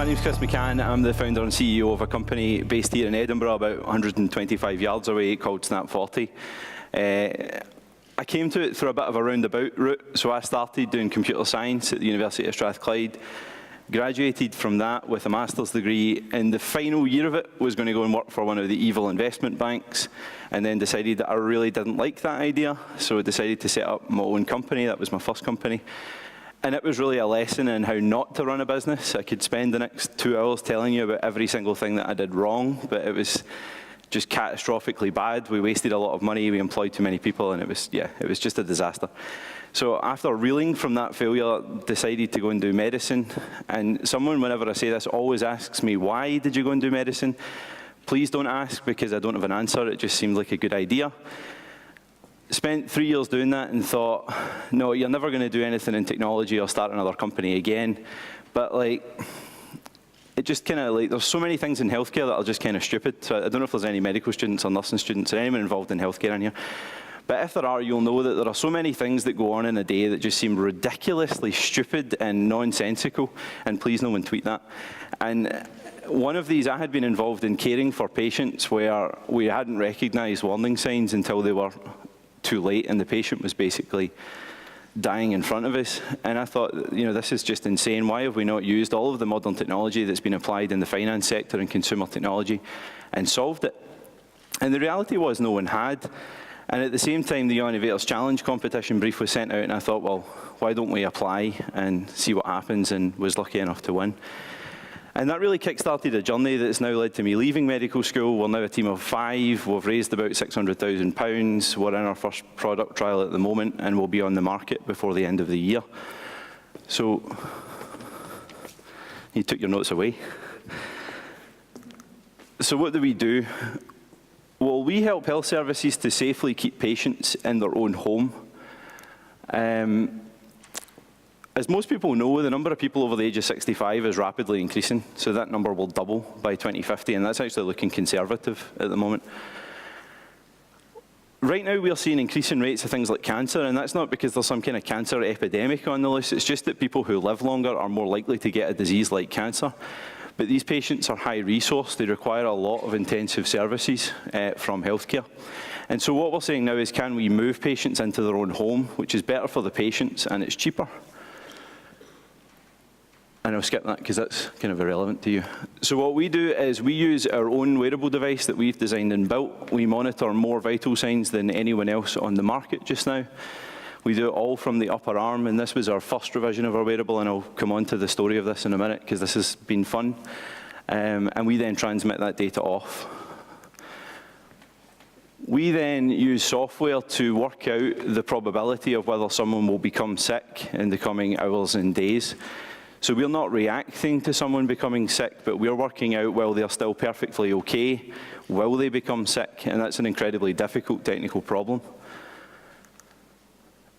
My name's Chris McCann. I'm the founder and CEO of a company based here in Edinburgh, about 125 yards away, called Snap 40. I came to it through a bit of a roundabout route. So I started doing computer science at the University of Strathclyde, graduated from that with a master's degree. In the final year of it, was going to go and work for one of the evil investment banks, and then decided that I really didn't like that idea. So I decided to set up my own company. That was my first company. And it was really a lesson in how not to run a business. I could spend the next 2 hours telling you about every single thing that I did wrong, but it was just catastrophically bad. We wasted a lot of money, we employed too many people, and it was just a disaster. So after reeling from that failure, decided to go and do medicine. And someone, whenever I say this, always asks me, why did you go and do medicine? Please don't ask, because I don't have an answer. It just seemed like a good idea. Spent 3 years doing that and thought, no, you're never going to do anything in technology or start another company again. But like, it just kind of like, there's so many things in healthcare that are just kind of stupid. So I don't know if there's any medical students or nursing students or anyone involved in healthcare in here. But if there are, you'll know that there are so many things that go on in a day that just seem ridiculously stupid and nonsensical. And please no one tweet that. And one of these, I had been involved in caring for patients where we hadn't recognized warning signs until they were too late, and the patient was basically dying in front of us. And I thought, you know, this is just insane. Why have we not used all of the modern technology that's been applied in the finance sector and consumer technology and solved it? And the reality was no one had. And at the same time, the Innovators Challenge competition brief was sent out, and I thought, well, why don't we apply and see what happens, and was lucky enough to win. And that really kick-started a journey that's now led to me leaving medical school. We're now a team of 5. We've raised about £600,000. We're in our first product trial at the moment, and we'll be on the market before the end of the year. So, you took your notes away. So what do? Well, we help health services to safely keep patients in their own home. As most people know, the number of people over the age of 65 is rapidly increasing, so that number will double by 2050, and that's actually looking conservative at the moment. Right now, we're seeing increasing rates of things like cancer, and that's not because there's some kind of cancer epidemic on the list. It's just that people who live longer are more likely to get a disease like cancer. But these patients are high resource. They require a lot of intensive services from healthcare. And so what we're saying now is, can we move patients into their own home, which is better for the patients and it's cheaper? And I'll skip that because that's kind of irrelevant to you. So what we do is we use our own wearable device that we've designed and built. We monitor more vital signs than anyone else on the market just now. We do it all from the upper arm, and this was our first revision of our wearable, and I'll come on to the story of this in a minute because this has been fun. And we then transmit that data off. We then use software to work out the probability of whether someone will become sick in the coming hours and days. So we're not reacting to someone becoming sick, but we're working out, while they're still perfectly okay, will they become sick? And that's an incredibly difficult technical problem.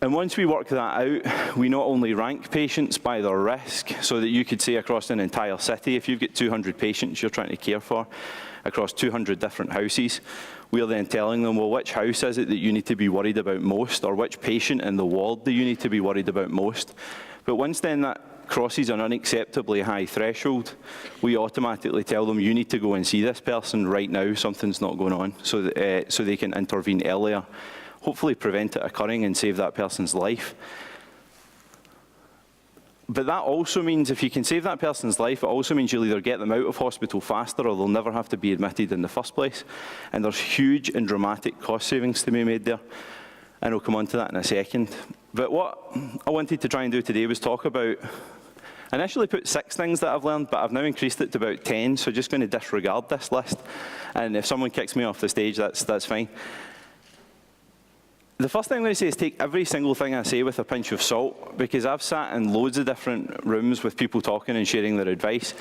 And once we work that out, we not only rank patients by their risk, so that you could say across an entire city, if you've got 200 patients you're trying to care for, across 200 different houses, we're then telling them, well, which house is it that you need to be worried about most, or which patient in the ward do you need to be worried about most? But once then that crosses an unacceptably high threshold, we automatically tell them, you need to go and see this person right now, something's not going on, so they can intervene earlier, hopefully prevent it occurring and save that person's life. But that also means, if you can save that person's life, it also means you'll either get them out of hospital faster or they'll never have to be admitted in the first place. And there's huge and dramatic cost savings to be made there. And I'll come on to that in a second. But what I wanted to try and do today was talk about, I initially put 6 things that I've learned, but I've now increased it to about 10, so just going to disregard this list. And if someone kicks me off the stage, that's fine. The first thing I'm going to say is take every single thing I say with a pinch of salt, because I've sat in loads of different rooms with people talking and sharing their advice,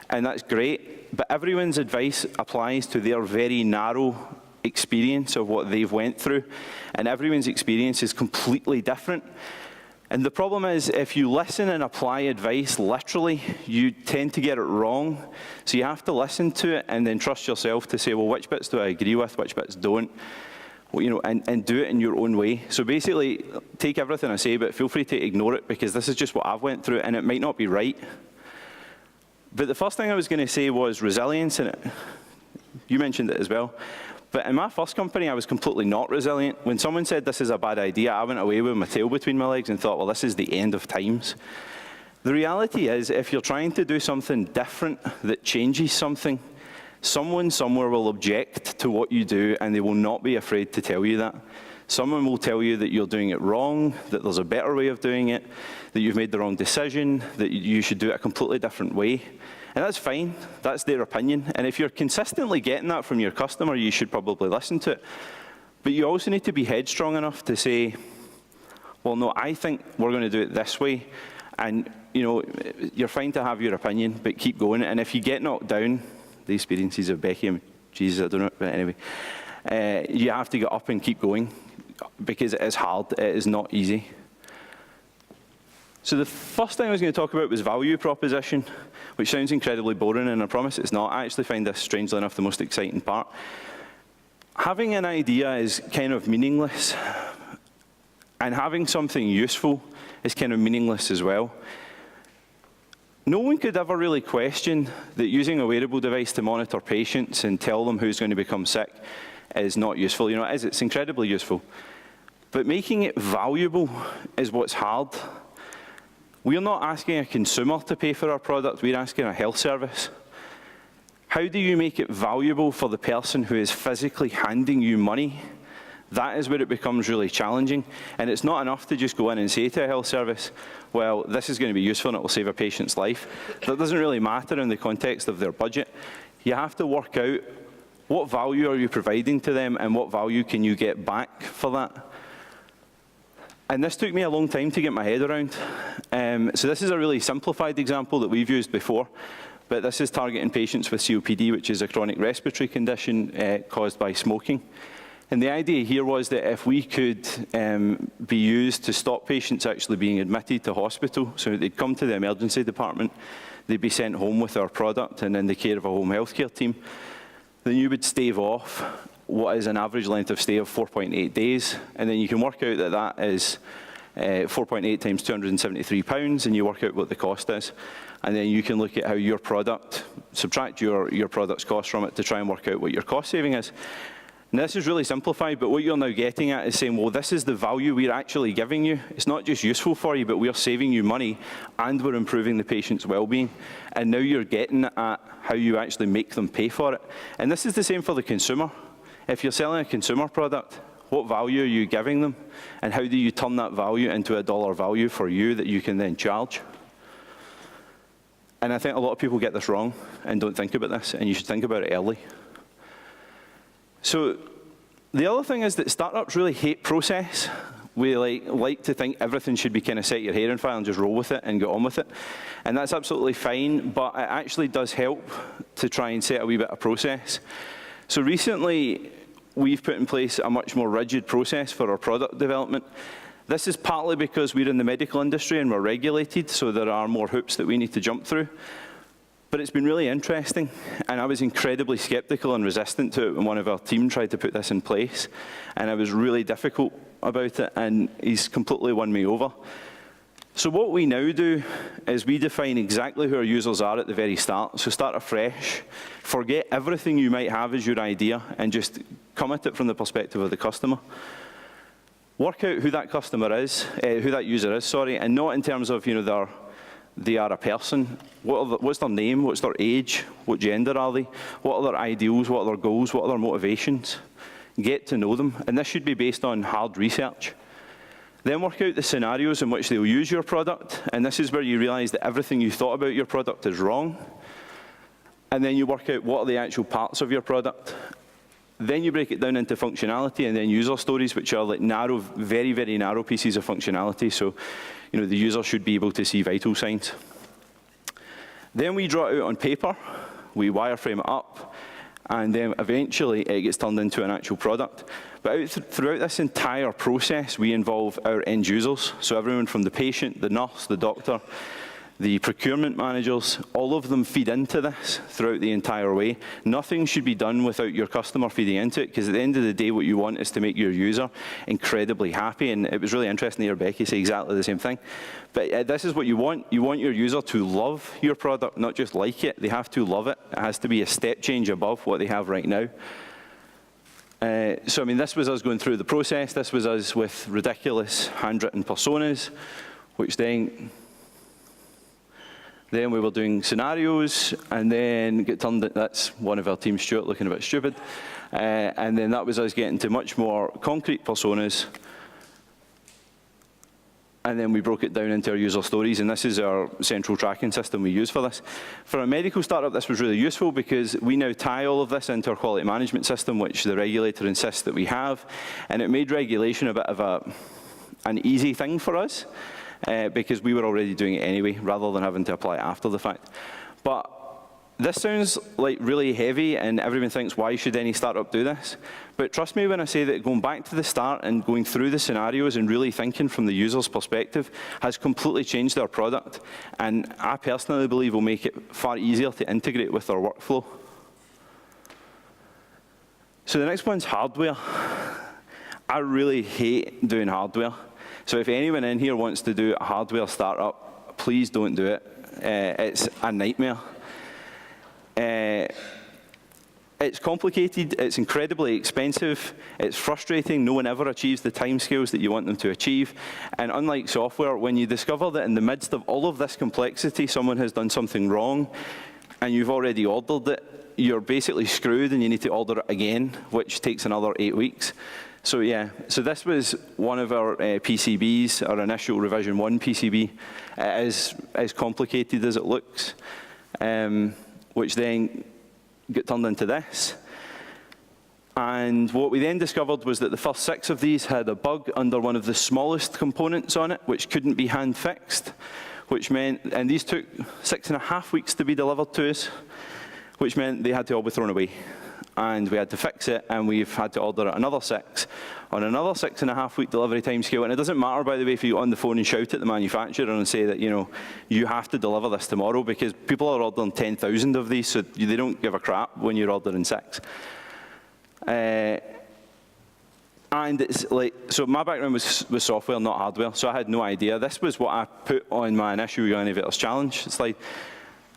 and that's great, but everyone's advice applies to their very narrow experience of what they've went through, and everyone's experience is completely different. And the problem is, if you listen and apply advice literally, you tend to get it wrong. So you have to listen to it and then trust yourself to say, well, which bits do I agree with, which bits don't? Well, you know, and do it in your own way. So basically, take everything I say, but feel free to ignore it, because this is just what I've went through, and it might not be right. But the first thing I was going to say was resilience in it. You mentioned it as well. But in my first company, I was completely not resilient. When someone said this is a bad idea, I went away with my tail between my legs and thought, well, this is the end of times. The reality is, if you're trying to do something different that changes something, someone somewhere will object to what you do, and they will not be afraid to tell you that. Someone will tell you that you're doing it wrong, that there's a better way of doing it, that you've made the wrong decision, that you should do it a completely different way. And that's fine, that's their opinion. And if you're consistently getting that from your customer, you should probably listen to it. But you also need to be headstrong enough to say, well, no, I think we're going to do it this way. And, you know, you're fine to have your opinion, but keep going. And if you get knocked down, the experiences of Becky, and Jesus, I don't know, but anyway, you have to get up and keep going, because it is hard, it is not easy. So the first thing I was going to talk about was value proposition, which sounds incredibly boring, and I promise it's not. I actually find this, strangely enough, the most exciting part. Having an idea is kind of meaningless, and having something useful is kind of meaningless as well. No one could ever really question that using a wearable device to monitor patients and tell them who's going to become sick is not useful. You know, it's incredibly useful. But making it valuable is what's hard. We're not asking a consumer to pay for our product, we're asking a health service. How do you make it valuable for the person who is physically handing you money? That is where it becomes really challenging. And it's not enough to just go in and say to a health service, well, this is going to be useful and it will save a patient's life. That doesn't really matter in the context of their budget. You have to work out what value are you providing to them and what value can you get back for that. And this took me a long time to get my head around. So this is a really simplified example that we've used before, but this is targeting patients with COPD, which is a chronic respiratory condition caused by smoking. And the idea here was that if we could be used to stop patients actually being admitted to hospital, so they'd come to the emergency department, they'd be sent home with our product and in the care of a home healthcare team, then you would stave off what is an average length of stay of 4.8 days. And then you can work out that that is 4.8 times £273, and you work out what the cost is. And then you can look at how your product, subtract your product's cost from it to try and work out what your cost saving is. Now, this is really simplified, but what you're now getting at is saying, well, this is the value we're actually giving you. It's not just useful for you, but we're saving you money, and we're improving the patient's well-being. And now you're getting at how you actually make them pay for it. And this is the same for the consumer. If you're selling a consumer product, what value are you giving them? And how do you turn that value into a dollar value for you that you can then charge? And I think a lot of people get this wrong and don't think about this, and you should think about it early. So the other thing is that startups really hate process. We like to think everything should be kind of set your hair on fire and just roll with it and get on with it. And that's absolutely fine, but it actually does help to try and set a wee bit of process. So recently, we've put in place a much more rigid process for our product development. This is partly because we're in the medical industry and we're regulated, so there are more hoops that we need to jump through. But it's been really interesting, and I was incredibly skeptical and resistant to it when one of our team tried to put this in place, and I was really difficult about it, and he's completely won me over. So what we now do is we define exactly who our users are at the very start. So start afresh, forget everything you might have as your idea, and just come at it from the perspective of the customer. Work out who that customer is, who that user is, sorry, and not in terms of, you know, they are a person. What's their name? What's their age? What gender are they? What are their ideals? What are their goals? What are their motivations? Get to know them, and this should be based on hard research. Then work out the scenarios in which they'll use your product, and this is where you realize that everything you thought about your product is wrong. And then you work out what are the actual parts of your product. Then you break it down into functionality and then user stories, which are like narrow, very, very narrow pieces of functionality. So, you know, the user should be able to see vital signs. Then we draw it out on paper, we wireframe it up, and then eventually it gets turned into an actual product. But throughout this entire process, we involve our end users. So everyone from the patient, the nurse, the doctor, the procurement managers, all of them feed into this throughout the entire way. Nothing should be done without your customer feeding into it, because at the end of the day, what you want is to make your user incredibly happy. And it was really interesting to hear Becky say exactly the same thing. But this is what you want. You want your user to love your product, not just like it. They have to love it. It has to be a step change above what they have right now. So, I mean, this was us going through the process. This was us with ridiculous handwritten personas, which then we were doing scenarios, and then get turned. That's one of our team, Stuart, looking a bit stupid. And then that was us getting to much more concrete personas. And then we broke it down into our user stories, and this is our central tracking system we use for this. For a medical startup, this was really useful because we now tie all of this into our quality management system, which the regulator insists that we have. And it made regulation a bit of an easy thing for us. Because we were already doing it anyway, rather than having to apply it after the fact. But this sounds like really heavy, and everyone thinks, why should any startup do this? But trust me when I say that going back to the start and going through the scenarios and really thinking from the user's perspective has completely changed our product. And I personally believe will make it far easier to integrate with our workflow. So the next one's hardware. I really hate doing hardware. So if anyone in here wants to do a hardware startup, please don't do it. It's a nightmare. It's complicated, it's incredibly expensive, it's frustrating, no one ever achieves the timescales that you want them to achieve. And unlike software, when you discover that in the midst of all of this complexity, someone has done something wrong, and you've already ordered it, you're basically screwed and you need to order it again, which takes another 8 weeks. So yeah, so this was one of our PCBs, our initial revision 1 PCB. It is as complicated as it looks, which then got turned into this. And what we then discovered was that the first 6 of these had a bug under one of the smallest components on it, which couldn't be hand fixed, which meant, and these took 6.5 weeks to be delivered to us, which meant they had to all be thrown away. And we had to fix it, and we've had to order another 6 on another 6.5-week delivery time scale. And it doesn't matter, by the way, if you get on the phone and shout at the manufacturer and say that, you know, you have to deliver this tomorrow, because people are ordering 10,000 of these, so they don't give a crap when you're ordering 6. And it's like, so my background was software, not hardware, so I had no idea. This was what I put on my initial Young Innovators Challenge slide.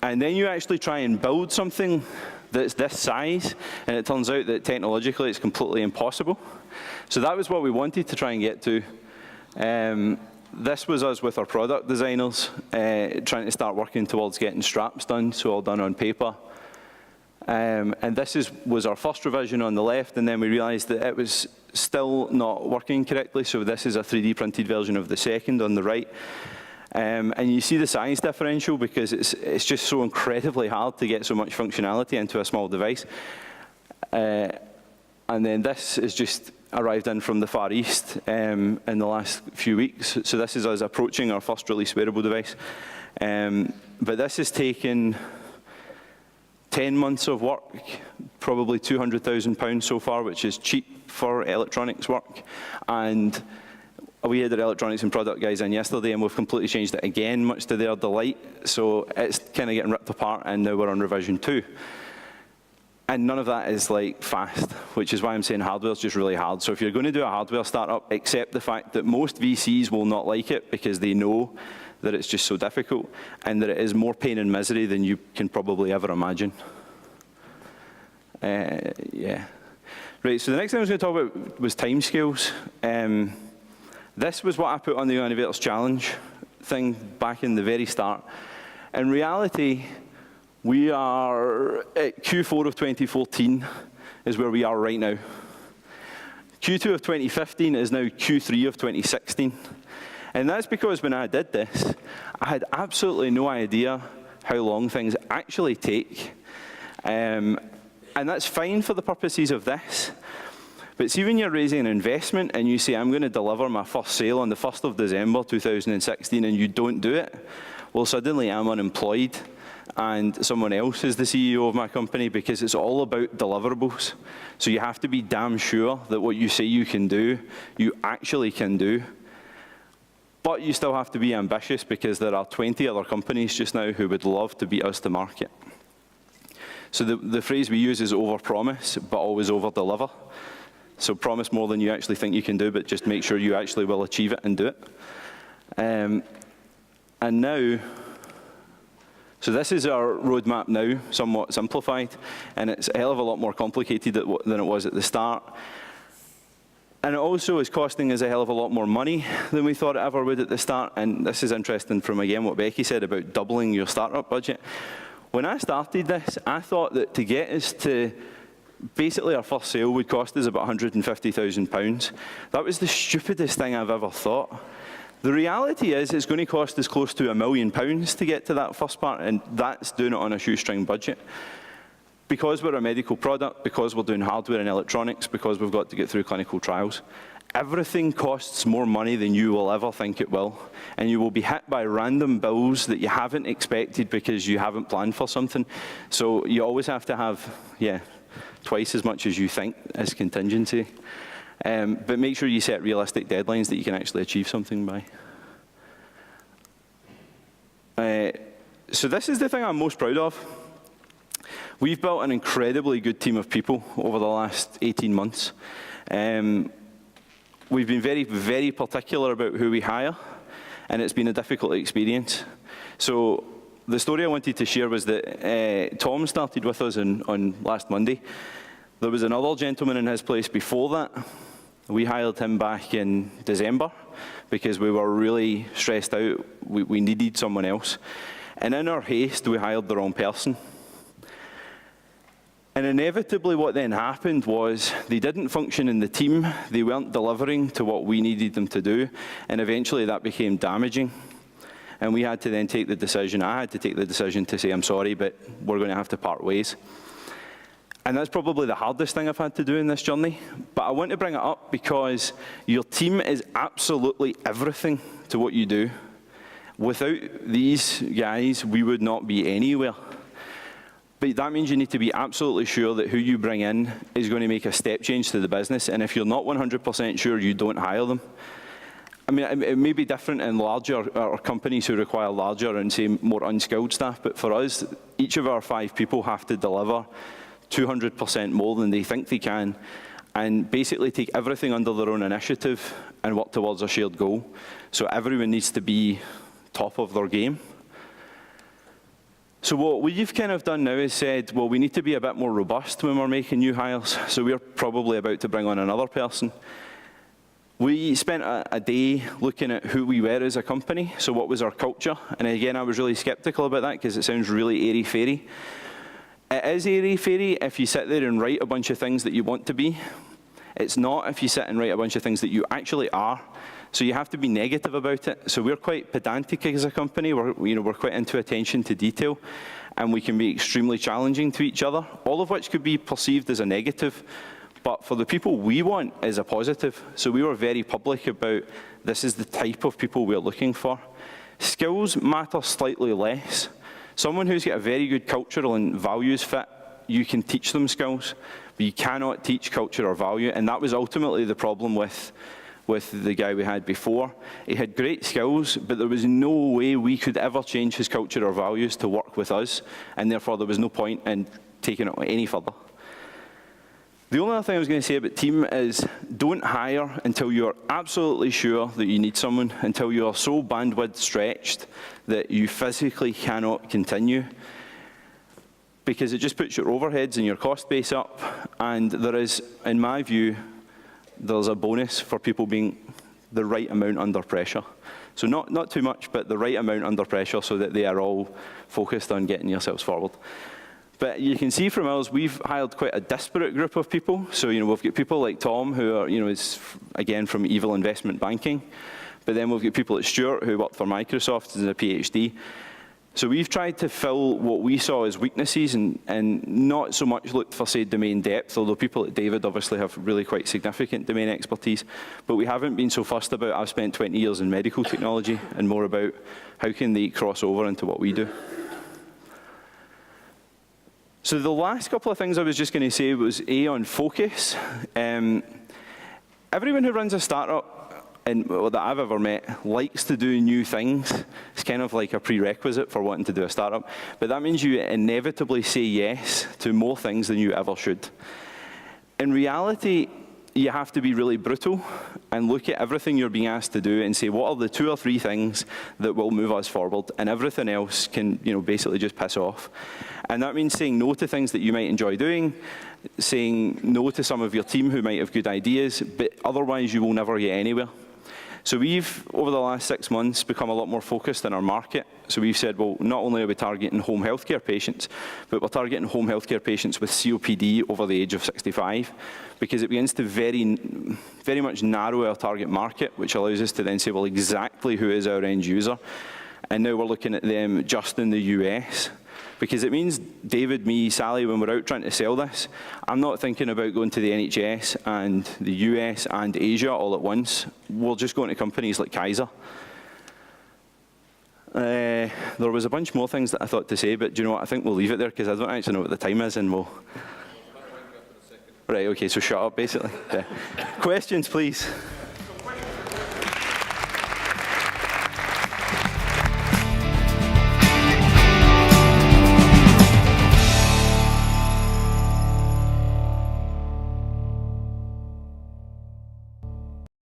And then you actually try and build something that's this size, and it turns out that technologically it's completely impossible. So that was what we wanted to try and get to. This was us with our product designers trying to start working towards getting straps done, so all done on paper. And this was our first revision on the left, and then we realized that it was still not working correctly, so this is a 3D printed version of the second on the right. And you see the size differential because it's just so incredibly hard to get so much functionality into a small device. And then this is just arrived in from the Far East in the last few weeks. So this is us approaching our first release wearable device. But this has taken 10 months of work, probably £200,000 so far, which is cheap for electronics work. And we had our electronics and product guys in yesterday, and we've completely changed it again, much to their delight. So it's kind of getting ripped apart, and now we're on revision 2. And none of that is like fast, which is why I'm saying hardware is just really hard. So if you're going to do a hardware startup, accept the fact that most VCs will not like it because they know that it's just so difficult, and that it is more pain and misery than you can probably ever imagine. Yeah. Right, so the next thing I was going to talk about was timescales. This was what I put on the Innovators Challenge thing back in the very start. In reality, we are at Q4 of 2014 is where we are right now. Q2 of 2015 is now Q3 of 2016. And that's because when I did this, I had absolutely no idea how long things actually take. And that's fine for the purposes of this. But see, when you're raising an investment and you say, I'm going to deliver my first sale on the 1st of December 2016, and you don't do it, well, suddenly I'm unemployed, and someone else is the CEO of my company, because it's all about deliverables. So you have to be damn sure that what you say you can do, you actually can do. But you still have to be ambitious because there are 20 other companies just now who would love to beat us to market. So the phrase we use is overpromise, but always overdeliver. So promise more than you actually think you can do, but just make sure you actually will achieve it and do it. And now, so this is our roadmap now, somewhat simplified, and it's a hell of a lot more complicated than it was at the start. And it also is costing us a hell of a lot more money than we thought it ever would at the start. And this is interesting from, again, what Becky said about doubling your startup budget. When I started this, I thought that to get us to, basically our first sale would cost us about £150,000. That was the stupidest thing I've ever thought. The reality is it's going to cost us close to £1 million to get to that first part, and that's doing it on a shoestring budget. Because we're a medical product, because we're doing hardware and electronics, because we've got to get through clinical trials, everything costs more money than you will ever think it will. And you will be hit by random bills that you haven't expected because you haven't planned for something. So you always have to have, twice as much as you think as contingency. But make sure you set realistic deadlines that you can actually achieve something by. So this is the thing I'm most proud of. We've built an incredibly good team of people over the last 18 months. We've been very, very particular about who we hire, and it's been a difficult experience. So the story I wanted to share was that Tom started with us on last Monday. There was another gentleman in his place before that. We hired him back in December because we were really stressed out. We needed someone else. And in our haste, we hired the wrong person. And inevitably what then happened was they didn't function in the team, they weren't delivering to what we needed them to do, and eventually that became damaging. And we had to then take the decision, I had to take the decision to say, I'm sorry, but we're going to have to part ways. And that's probably the hardest thing I've had to do in this journey. But I want to bring it up because your team is absolutely everything to what you do. Without these guys, we would not be anywhere. But that means you need to be absolutely sure that who you bring in is going to make a step change to the business. And if you're not 100% sure, you don't hire them. I mean, it may be different in larger or companies who require larger and, say, more unskilled staff. But for us, each of our 5 people have to deliver 200% more than they think they can, and basically take everything under their own initiative and work towards a shared goal. So everyone needs to be top of their game. So what we've kind of done now is said, well, we need to be a bit more robust when we're making new hires. So we're probably about to bring on another person. We spent a day looking at who we were as a company. So what was our culture? And again, I was really skeptical about that because it sounds really airy-fairy. It is airy-fairy if you sit there and write a bunch of things that you want to be. It's not if you sit and write a bunch of things that you actually are. So you have to be negative about it. So we're quite pedantic as a company. We're quite into attention to detail, and we can be extremely challenging to each other, all of which could be perceived as a negative. But for the people we want is a positive. So we were very public about this is the type of people we're looking for. Skills matter slightly less. Someone who's got a very good cultural and values fit, you can teach them skills, but you cannot teach culture or value. And that was ultimately the problem with the guy we had before. He had great skills, but there was no way we could ever change his culture or values to work with us, and therefore there was no point in taking it any further. The only other thing I was going to say about team is don't hire until you're absolutely sure that you need someone, until you are so bandwidth stretched that you physically cannot continue, because it just puts your overheads and your cost base up, and there is, in my view, there's a bonus for people being the right amount under pressure. So not too much, but the right amount under pressure so that they are all focused on getting yourselves forward. But you can see from us, we've hired quite a disparate group of people. So, we've got people like Tom, who are, is, again, from Evil Investment Banking. But then we've got people like Stuart, who worked for Microsoft as a PhD. So we've tried to fill what we saw as weaknesses and not so much looked for, say, domain depth, although people like David obviously have really quite significant domain expertise. But we haven't been so fussed about, I've spent 20 years in medical technology, and more about how can they cross over into what we do. So the last couple of things I was just going to say was A, on focus. Everyone who runs a startup and that I've ever met likes to do new things. It's kind of like a prerequisite for wanting to do a startup. But that means you inevitably say yes to more things than you ever should. In reality, you have to be really brutal and look at everything you're being asked to do and say, what are the 2 or 3 things that will move us forward? And everything else can, basically just piss off. And that means saying no to things that you might enjoy doing, saying no to some of your team who might have good ideas, but otherwise you will never get anywhere. So we've, over the last 6 months, become a lot more focused on our market. So we've said, well, not only are we targeting home healthcare patients, but we're targeting home healthcare patients with COPD over the age of 65, because it begins to very much narrow our target market, which allows us to then say, well, exactly who is our end user. And now we're looking at them just in the US. Because it means David, me, Sally, when we're out trying to sell this, I'm not thinking about going to the NHS and the US and Asia all at once. We're just going to companies like Kaiser. There was a bunch more things that I thought to say, but do you know what? I think we'll leave it there because I don't actually know what the time is, and we'll... Right, okay, so shut up, basically. Yeah. Questions, please.